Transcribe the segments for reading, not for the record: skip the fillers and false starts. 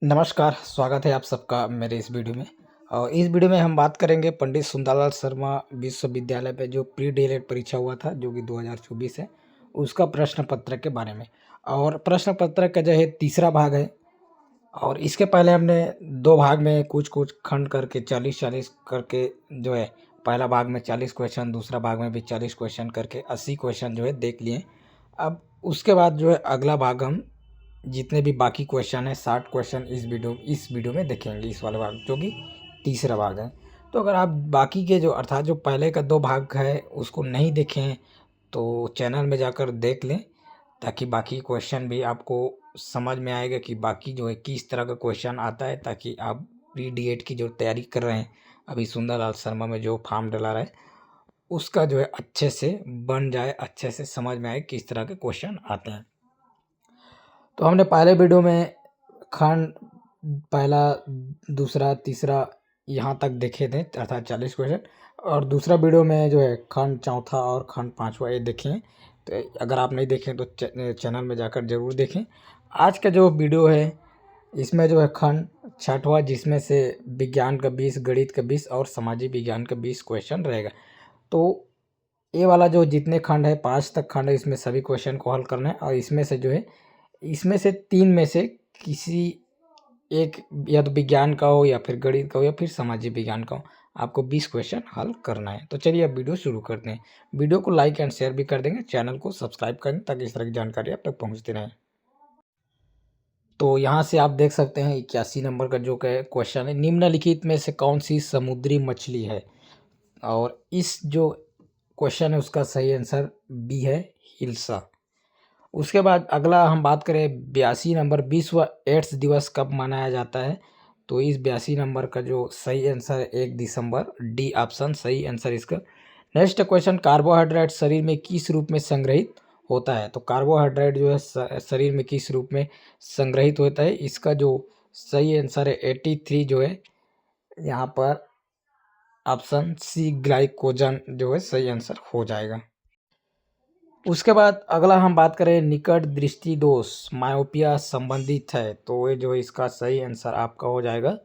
नमस्कार, स्वागत है आप सबका मेरे इस वीडियो में। और इस वीडियो में हम बात करेंगे पंडित सुंदरलाल शर्मा विश्वविद्यालय पे जो प्री डीएलएड परीक्षा हुआ था जो कि 2024 है, उसका प्रश्न पत्र के बारे में। और प्रश्न पत्र का जो है तीसरा भाग है। और इसके पहले हमने दो भाग में कुछ-कुछ खंड करके 40-40 करके जो है, पहला भाग में 40 क्वेश्चन, दूसरा भाग में भी 40 क्वेश्चन करके 80 क्वेश्चन जो है देख लिए। अब उसके बाद जो है अगला भाग हम जितने भी बाकी क्वेश्चन है 60 क्वेश्चन इस वीडियो में देखेंगे, इस वाले भाग जो कि तीसरा भाग है। तो अगर आप बाकी के जो अर्थात जो पहले का 2 भाग है उसको नहीं देखे हैं तो चैनल में जाकर देख लें, ताकि बाकी क्वेश्चन भी आपको समझ में आएगा कि बाकी जो है किस तरह का क्वेश्चन आता है, ताकि आप प्री डीएड की जो तैयारी कर रहे हैं अभी सुंदरलाल शर्मा में जो फॉर्म डला रहा है उसका जो है अच्छे से बन जाए, अच्छे से समझ में आए किस तरह के क्वेश्चन आते हैं। तो हमने पहले वीडियो में खंड पहला, दूसरा, तीसरा यहाँ तक देखे थे अर्थात 40 क्वेश्चन। और दूसरा वीडियो में जो है खंड चौथा और खंड पाँचवा ये देखे हैं। तो अगर आप नहीं देखें तो चैनल में जाकर ज़रूर देखें। आज का जो वीडियो है इसमें जो है खंड छठवां, जिसमें से विज्ञान का 20, गणित का 20 और सामाजिक विज्ञान का 20 क्वेश्चन रहेगा। तो ये वाला जो जितने खंड है 5 तक खंड है, इसमें सभी क्वेश्चन को हल करना है। और इसमें से जो है इसमें से 3 में से किसी एक, या तो विज्ञान का हो या फिर गणित का हो या फिर सामाजिक विज्ञान का हो, आपको 20 क्वेश्चन हल करना है। तो चलिए अब वीडियो शुरू करते हैं। वीडियो को लाइक एंड शेयर भी कर देंगे, चैनल को सब्सक्राइब करें ताकि इस तरह की जानकारी आप तक पहुंचती रहे। तो यहाँ से आप देख सकते हैं 81 नंबर का जो क्वेश्चन है, निम्नलिखित में से कौन सी समुद्री मछली है। और इस जो क्वेश्चन है उसका सही आंसर बी है, हिल्सा। उसके बाद अगला हम बात करें 82 नंबर, विश्व एड्स दिवस कब मनाया जाता है। तो इस 82 नंबर का जो सही आंसर है 1 दिसंबर, डी ऑप्शन सही आंसर इसका। नेक्स्ट क्वेश्चन, कार्बोहाइड्रेट शरीर में किस रूप में संग्रहित होता है। तो कार्बोहाइड्रेट जो है शरीर में किस रूप में संग्रहित होता है, इसका जो सही आंसर है 83 जो है यहाँ पर ऑप्शन सी ग्लाइकोजन जो है सही आंसर हो जाएगा। उसके बाद अगला हम बात करें निकट दृष्टि दोष मायोपिया संबंधित है। तो ये जो इसका सही आंसर आपका हो जाएगा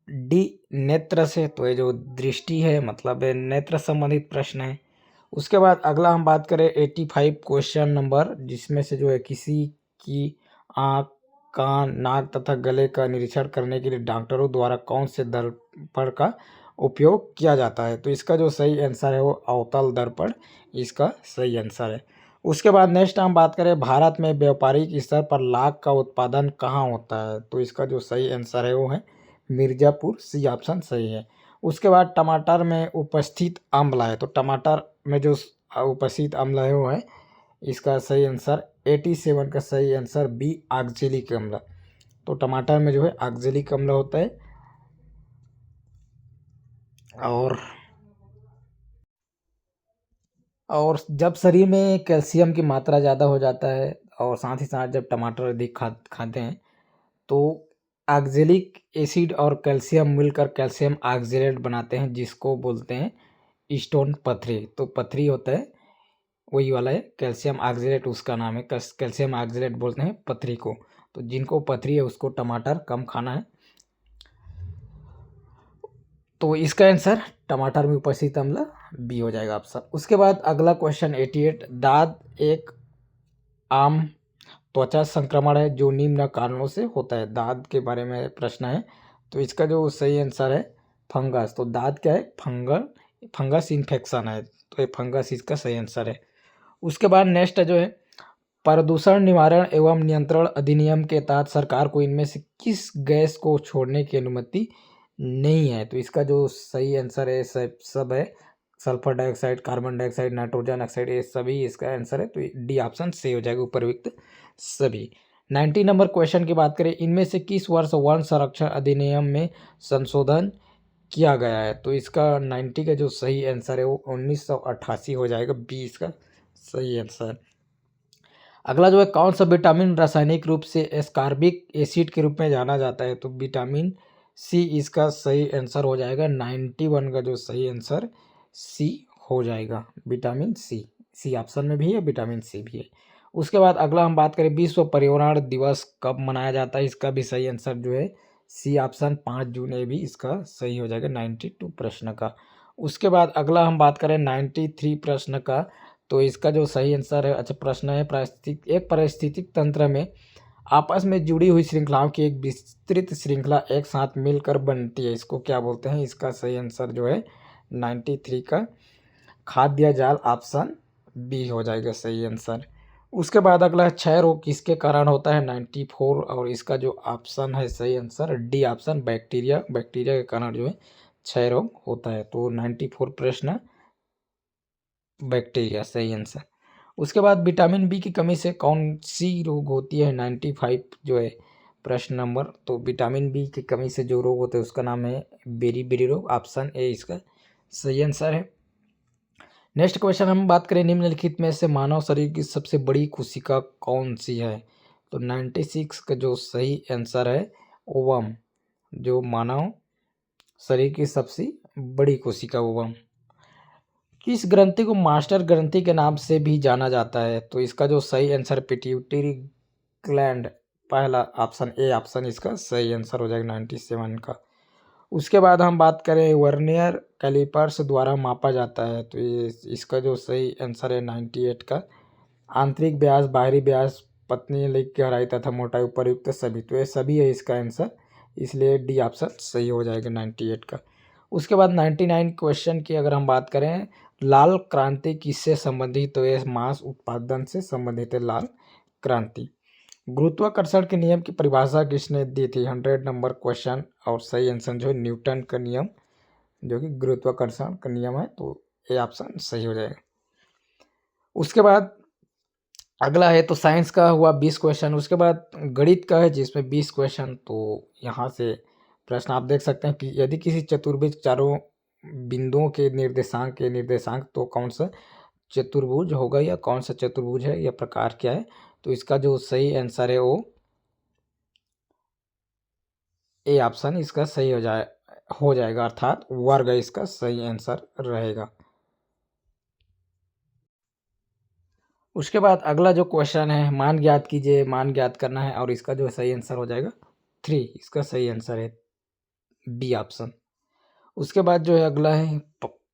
डी, नेत्र से। तो ये जो दृष्टि है मतलब ये नेत्र संबंधित प्रश्न है। उसके बाद अगला हम बात करें 85 क्वेश्चन नंबर, जिसमें से जो है किसी की आँख, कान, नाक तथा गले का निरीक्षण करने के लिए डॉक्टरों द्वारा कौन से दर्पण का उपयोग किया जाता है। तो इसका जो सही आंसर है वो अवतल दर्पण इसका सही आंसर है। उसके बाद नेक्स्ट हम बात करें भारत में व्यापारिक स्तर पर लाख का उत्पादन कहाँ होता है। तो इसका जो सही आंसर है वो है मिर्ज़ापुर, सी ऑप्शन सही है। उसके बाद टमाटर में उपस्थित अम्ल है। तो टमाटर में जो उपस्थित अम्ल है वो है इसका सही आंसर 87 का सही आंसर बी, ऑक्जेलिक अम्ल। तो टमाटर में जो है ऑक्जेलिक अम्ल होता है। और जब शरीर में कैल्शियम की मात्रा ज़्यादा हो जाता है और साथ ही साथ जब टमाटर अधिक खाते हैं तो ऑक्जेलिक एसिड और कैल्शियम मिलकर कैल्शियम ऑक्जेलेट बनाते हैं, जिसको बोलते हैं स्टोन पथरी। तो पथरी होता है वही वाला है, कैल्शियम ऑक्जेलेट उसका नाम है, कैल्शियम ऑक्जेलेट बोलते हैं पथरी को। तो जिनको पथरी है उसको टमाटर कम खाना है। तो इसका आंसर टमाटर में उपस्थित अम्ल बी हो जाएगा ऑप्शन। उसके बाद अगला क्वेश्चन 88, दाद एक आम त्वचा संक्रमण है जो निम्न कारणों से होता है। दाद के बारे में प्रश्न है। तो इसका जो सही आंसर है फंगस। तो दाद क्या है, फंगस इन्फेक्शन है। तो ये फंगस इसका सही आंसर है। उसके बाद नेक्स्ट जो है प्रदूषण निवारण एवं नियंत्रण अधिनियम के तहत सरकार को इनमें से किस गैस को छोड़ने की अनुमति नहीं है। तो इसका जो सही आंसर है सब है, sulphur dioxide, carbon dioxide, nitrogen oxide, ये सभी इसका आंसर है। तो डी ऑप्शन सही हो जाएगा, उपरयुक्त सभी। 90 नंबर क्वेश्चन की बात करें, इनमें से किस वर्ष वन संरक्षण अधिनियम में संशोधन किया गया है। तो इसका 90 का जो सही आंसर है वो 1988 हो जाएगा, बी इसका सही आंसर। अगला जो है कौन सा विटामिन रासायनिक रूप से एस्कॉर्बिक एसिड के रूप में जाना जाता है। तो विटामिन सी इसका सही आंसर हो जाएगा। 91 का जो सही आंसर सी हो जाएगा, विटामिन सी। सी ऑप्शन में भी है, विटामिन सी भी है। उसके बाद अगला हम बात करें विश्व पर्यावरण दिवस कब मनाया जाता है, इसका भी सही आंसर जो है सी ऑप्शन 5 जून, ये भी इसका सही हो जाएगा 92 प्रश्न का। उसके बाद अगला हम बात करें 93 प्रश्न का, तो इसका जो सही आंसर है, अच्छा प्रश्न है, पारिस्थितिक तंत्र में आपस में जुड़ी हुई श्रृंखलाओं की एक विस्तृत श्रृंखला एक साथ मिलकर बनती है, इसको क्या बोलते हैं? इसका सही आंसर जो है 93 का खाद्य जाल, ऑप्शन बी हो जाएगा सही आंसर। उसके बाद अगला क्षय रोग किसके कारण होता है? 94, और इसका जो ऑप्शन है सही आंसर डी ऑप्शन बैक्टीरिया के कारण जो है क्षय रोग होता है। तो 94 प्रश्न बैक्टीरिया सही आंसर। उसके बाद विटामिन बी की कमी से कौन सी रोग होती है? 95 जो है प्रश्न नंबर। तो विटामिन बी की कमी से जो रोग होते हैं उसका नाम है बेरी रोग, ऑप्शन ए इसका सही आंसर है। नेक्स्ट क्वेश्चन हम बात करें निम्नलिखित में से मानव शरीर की सबसे बड़ी कोशिका कौन सी है? तो 96 का जो सही आंसर है ओवम, जो मानव शरीर की सबसे बड़ी कोशिका ओवम। किस ग्रंथि को मास्टर ग्रंथि के नाम से भी जाना जाता है? तो इसका जो सही आंसर पिट्यूटरी ग्लैंड, पहला ऑप्शन ए ऑप्शन इसका सही आंसर हो जाएगा 97 का। उसके बाद हम बात करें वर्नियर कैलिपर्स द्वारा मापा जाता है, तो ये इसका जो सही आंसर है 98 का आंतरिक व्यास, बाहरी व्यास, पतली लिख गहराई तथा मोटाई उपरयुक्त सभी, तो ये सभी है इसका आंसर, इसलिए डी ऑप्शन सही हो जाएगा 98 का। उसके बाद 99 क्वेश्चन की अगर हम बात करें, लाल क्रांति किससे संबंधित? तो ये मांस उत्पादन से संबंधित है लाल क्रांति। गुरुत्वाकर्षण के नियम की परिभाषा किसने दी थी? 100 नंबर क्वेश्चन, और सही आंसर जो है न्यूटन का नियम, जो कि गुरुत्वाकर्षण का नियम है, तो ये ऑप्शन सही हो जाएगा। उसके बाद अगला है तो साइंस का हुआ 20 क्वेश्चन। उसके बाद गणित का है जिसमें 20 क्वेश्चन। तो यहाँ से प्रश्न आप देख सकते हैं कि यदि किसी चतुर्भुज चारों बिंदुओं के निर्देशांक तो कौन सा चतुर्भुज होगा, या कौन सा चतुर्भुज है, या प्रकार क्या है? तो इसका जो सही आंसर है वो ए ऑप्शन इसका सही हो जाएगा, अर्थात वर्ग इसका सही आंसर रहेगा। उसके बाद अगला जो क्वेश्चन है मान ज्ञात कीजिए, मान ज्ञात करना है, और इसका जो सही आंसर हो जाएगा 3, इसका सही आंसर है बी ऑप्शन। उसके बाद जो है अगला है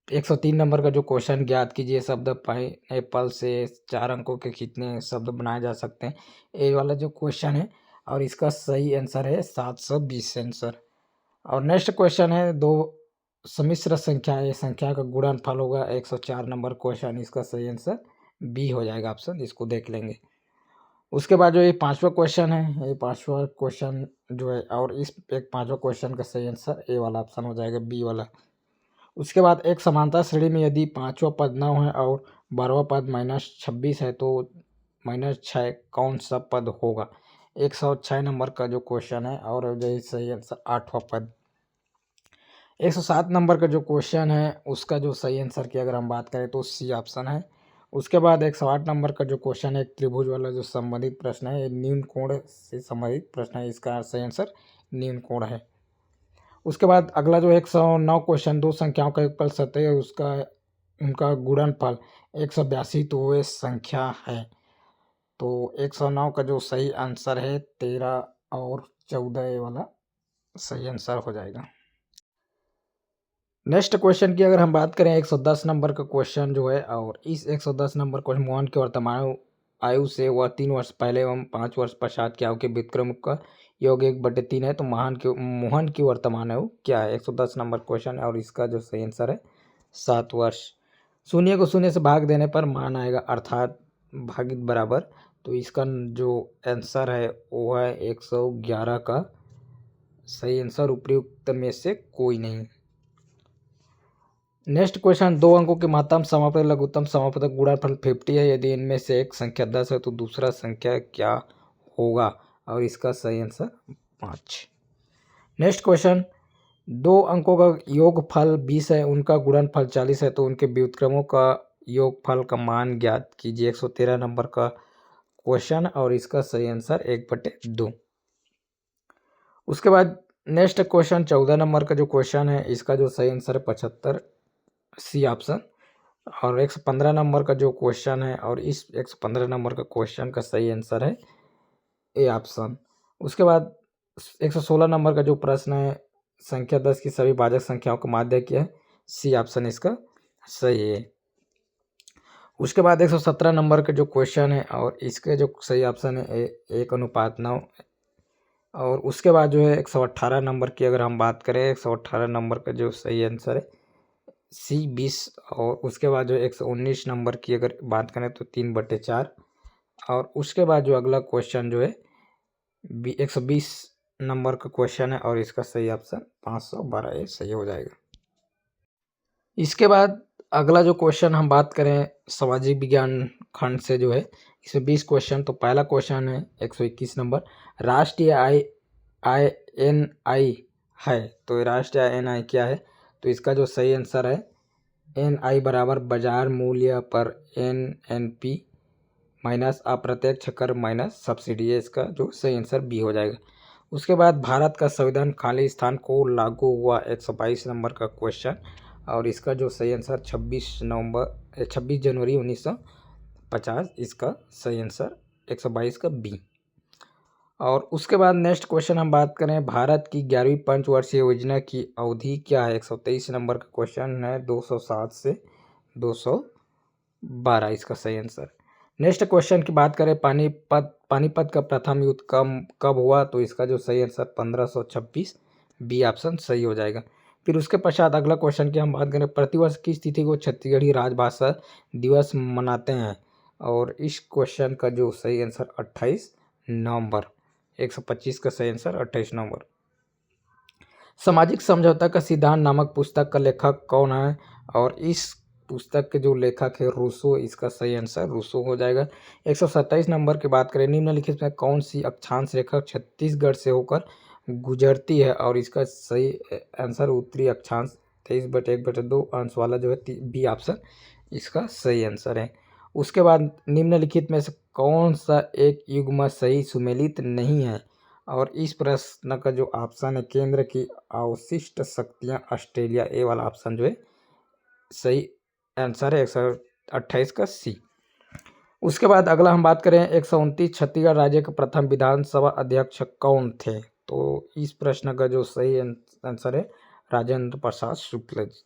103 नंबर का जो क्वेश्चन, ज्ञात कीजिए शब्द पाइनएप्पल से 4 अंकों के कितने शब्द बनाए जा सकते हैं, ये वाला जो क्वेश्चन है, और इसका सही आंसर है 720 आंसर। और नेक्स्ट क्वेश्चन है दो सम्मिश्र संख्या, ये संख्या का गुणनफल होगा 104 नंबर क्वेश्चन, इसका सही आंसर बी हो जाएगा ऑप्शन, इसको देख लेंगे। उसके बाद जो ये 5वां क्वेश्चन है, ये 5वां क्वेश्चन जो है, और इस एक 5वां क्वेश्चन का सही आंसर ए वाला ऑप्शन हो जाएगा, बी वाला। उसके बाद एक समांतर श्रेणी में यदि 5वां पद 9 है और 12वां पद -26 है, तो -6 कौन सा पद होगा? 106 नंबर का जो क्वेश्चन है, और जो सही आंसर 8वां पद। 107 नंबर का जो क्वेश्चन है उसका जो सही आंसर की अगर हम बात करें तो सी ऑप्शन है। उसके बाद 108 नंबर का जो क्वेश्चन है, एक त्रिभुज वाला जो संबंधित प्रश्न है, न्यून कोण से संबंधित प्रश्न है, इसका सही आंसर न्यून कोण है। उसके बाद अगला जो 109 क्वेश्चन, दो संख्याओं का योगफल 70 है, उसका उनका गुणनफल 182, तो वो संख्या है। तो 109 का जो सही आंसर है 13 और 14, ये वाला सही आंसर हो जाएगा। नेक्स्ट क्वेश्चन की अगर हम बात करें 110 नंबर का क्वेश्चन जो है, और इस 110 नंबर क्वेश्चन, मोहन के वर्तमान आयु से वह 3 वर्ष पहले एवं 5 वर्ष पश्चात की आयु के व्युत्क्रम का योग 1/3 है, तो मोहन की वर्तमान आयु क्या है? 110 नंबर क्वेश्चन, और इसका जो सही आंसर है 7 वर्ष। शून्य को शून्य से भाग देने पर मान आएगा, अर्थात भागित बराबर, तो इसका जो आंसर है वो है 111 का सही आंसर, उपयुक्त में से कोई नहीं। नेक्स्ट क्वेश्चन, दो अंकों के महत्तम समापक लघुत्तम समापक गुणनफल 50 है, यदि इनमें से एक संख्या 10 है तो दूसरा संख्या क्या होगा? और इसका सही आंसर 5। नेक्स्ट क्वेश्चन, दो अंकों का योगफल 20 है, उनका गुणनफल 40 है, तो उनके व्युत्क्रमों का योगफल का मान ज्ञात कीजिए। 113 नंबर का क्वेश्चन, और इसका सही आंसर 1/2। उसके बाद नेक्स्ट क्वेश्चन 14 नंबर का जो क्वेश्चन है, इसका जो सही आंसर है 75, सी ऑप्शन। और 115 नंबर का जो क्वेश्चन है और इस 115 नंबर का क्वेश्चन का सही आंसर है ए ऑप्शन। उसके बाद 116 नंबर का जो प्रश्न है, संख्या 10 की सभी भाजक संख्याओं का माध्य क्या है, सी ऑप्शन इसका सही है। उसके बाद 117 नंबर का जो क्वेश्चन है और इसके जो सही ऑप्शन है 1:9। और उसके बाद जो है 118 नंबर की अगर हम बात करें, 118 नंबर का जो सही आंसर है सी 20। और उसके बाद जो 119 नंबर की अगर बात करें तो 3/4। और उसके बाद जो अगला क्वेश्चन जो है 120 नंबर का क्वेश्चन है और इसका सही ऑप्शन 512, ये सही हो जाएगा। इसके बाद अगला जो क्वेश्चन हम बात करें सामाजिक विज्ञान खंड से जो है, इसमें 20 क्वेश्चन। तो पहला क्वेश्चन है 121 नंबर, राष्ट्रीय आय INI है। तो राष्ट्रीय INI क्या है, तो इसका जो सही आंसर है NI बराबर बाजार मूल्य पर NNP माइनस अप्रत्यक्ष कर माइनस सब्सिडी है, इसका जो सही आंसर बी हो जाएगा। उसके बाद भारत का संविधान खाली स्थान को लागू हुआ, 122 नंबर का क्वेश्चन। और इसका जो सही आंसर 26 जनवरी 1950, इसका सही आंसर 122 का बी। और उसके बाद नेक्स्ट क्वेश्चन हम बात करें, भारत की 11वीं पंचवर्षीय योजना की अवधि क्या है, 123 नंबर का क्वेश्चन है, 207 से 212 इसका सही आंसर। नेक्स्ट क्वेश्चन की बात करें, पानीपत का प्रथम युद्ध कब हुआ, तो इसका जो सही आंसर 1526, बी ऑप्शन सही हो जाएगा। फिर उसके पश्चात अगला क्वेश्चन की हम बात करें, प्रतिवर्ष किस तिथि को छत्तीसगढ़ी राजभाषा दिवस मनाते हैं, और इस क्वेश्चन का जो सही आंसर 28 नवंबर, 125 का सही आंसर 28 नवंबर। सामाजिक समझौता का सिद्धांत नामक पुस्तक का लेखक कौन है, और इस पुस्तक के जो लेखक है रूसो, इसका सही आंसर रूसो हो जाएगा। 127 नंबर की बात करें, निम्नलिखित में कौन सी अक्षांश रेखा छत्तीसगढ़ से होकर गुजरती है, और इसका सही आंसर उत्तरी अक्षांश 23/1/2 अंश वाला जो है बी ऑप्शन इसका सही आंसर है। उसके बाद निम्नलिखित में से कौन सा एक युग्म सही सुमेलित नहीं है, और इस प्रश्न का जो ऑप्शन है केंद्र की अवशिष्ट शक्तियाँ ऑस्ट्रेलिया, ए वाला ऑप्शन जो है सही आंसर है 128 का सी। उसके बाद अगला हम बात करें 129, छत्तीसगढ़ राज्य के प्रथम विधानसभा अध्यक्ष कौन थे, तो इस प्रश्न का जो सही आंसर है राजेंद्र प्रसाद शुक्ल जी।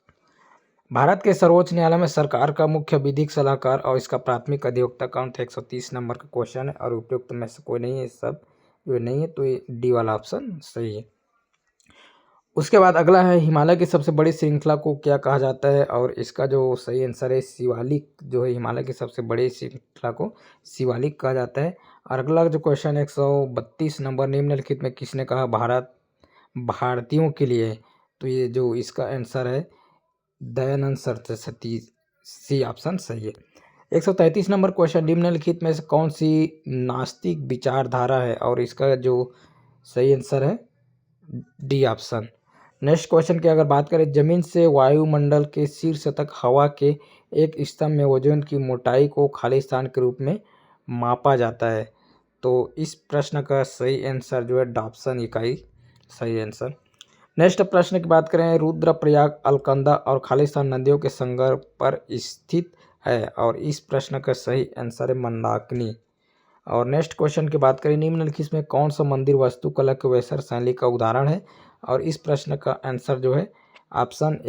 भारत के सर्वोच्च न्यायालय में सरकार का मुख्य विधिक सलाहकार और इसका प्राथमिक अधिवक्ता कौन थे, 130 नंबर का क्वेश्चन है और उपयुक्त में से कोई नहीं है, सब जो नहीं है, तो ये डी वाला ऑप्शन सही है। उसके बाद अगला है, हिमालय की सबसे बड़ी श्रृंखला को क्या कहा जाता है, और इसका जो सही आंसर है शिवालिक, जो है हिमालय की सबसे बड़ी श्रृंखला को शिवालिक कहा जाता है। और अगला जो क्वेश्चन है 132 नंबर, निम्नलिखित में किसने कहा भारत भारतीयों के लिए, तो ये जो इसका आंसर है दयानंद सरस्वती, सी ऑप्शन सही है। 133 नंबर क्वेश्चन, निम्नलिखित में से कौन सी नास्तिक विचारधारा है, और इसका जो सही आंसर है डी ऑप्शन। नेक्स्ट क्वेश्चन की अगर बात करें, जमीन से वायुमंडल के शीर्ष तक हवा के एक स्तंभ में वजन की मोटाई को खाली स्थान के रूप में मापा जाता है, तो इस प्रश्न का सही आंसर जो है ऑप्शन इकाई सही आंसर। नेक्स्ट प्रश्न की बात करें, रुद्रप्रयाग अलकनंदा और खालिस्तान नदियों के संगम पर स्थित है, और इस प्रश्न का सही आंसर है मंदाकिनी। और नेक्स्ट क्वेश्चन की बात करें, निम्नलिखित में कौन सा मंदिर वास्तुकला के वैसर शैली का उदाहरण है, और इस प्रश्न का आंसर जो है ऑप्शन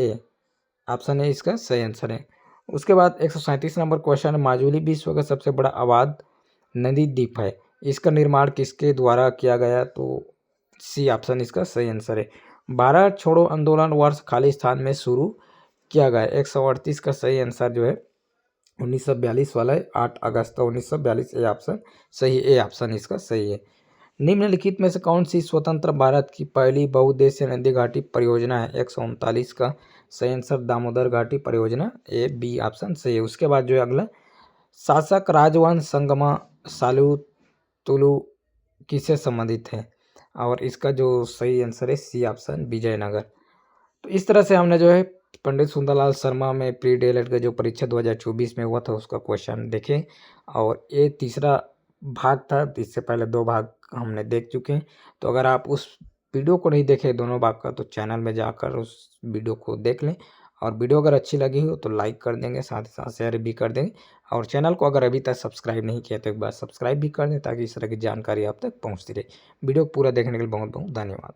ए इसका सही आंसर है। उसके बाद 137 नंबर क्वेश्चन, माजुली विश्व का सबसे बड़ा आबाद नदी द्वीप है, इसका निर्माण किसके द्वारा किया गया, तो सी ऑप्शन इसका सही आंसर है। भारत छोड़ो आंदोलन वर्ष खालिस्तान में शुरू किया गया, 138 का सही आंसर जो है 1942 वाला है, 8 अगस्त 1942, ए ऑप्शन सही, ए ऑप्शन इसका सही है। निम्नलिखित में से कौन सी स्वतंत्र भारत की पहली बहुउद्देशीय नदी घाटी परियोजना है, 139 का सही आंसर दामोदर घाटी परियोजना, ए बी ऑप्शन सही है। उसके बाद जो है अगला, शासक राजवंश संगमा सालू तुलु किससे संबंधित है, और इसका जो सही आंसर है सी ऑप्शन विजयनगर। तो इस तरह से हमने जो है पंडित सुंदरलाल शर्मा में प्री डीएलएड का जो परीक्षा 2024 में हुआ था उसका क्वेश्चन देखें, और ये तीसरा भाग था, इससे पहले 2 भाग हमने देख चुके हैं। तो अगर आप उस वीडियो को नहीं देखे दोनों भाग का, तो चैनल में जाकर उस वीडियो को देख लें, और वीडियो अगर अच्छी लगी हो तो लाइक कर देंगे, साथ ही साथ शेयर भी कर देंगे। और चैनल को अगर अभी तक सब्सक्राइब नहीं किया तो एक बार सब्सक्राइब भी कर दें, ताकि इस तरह की जानकारी आप तक पहुँचती रहे। वीडियो को पूरा देखने के लिए बहुत बहुत धन्यवाद।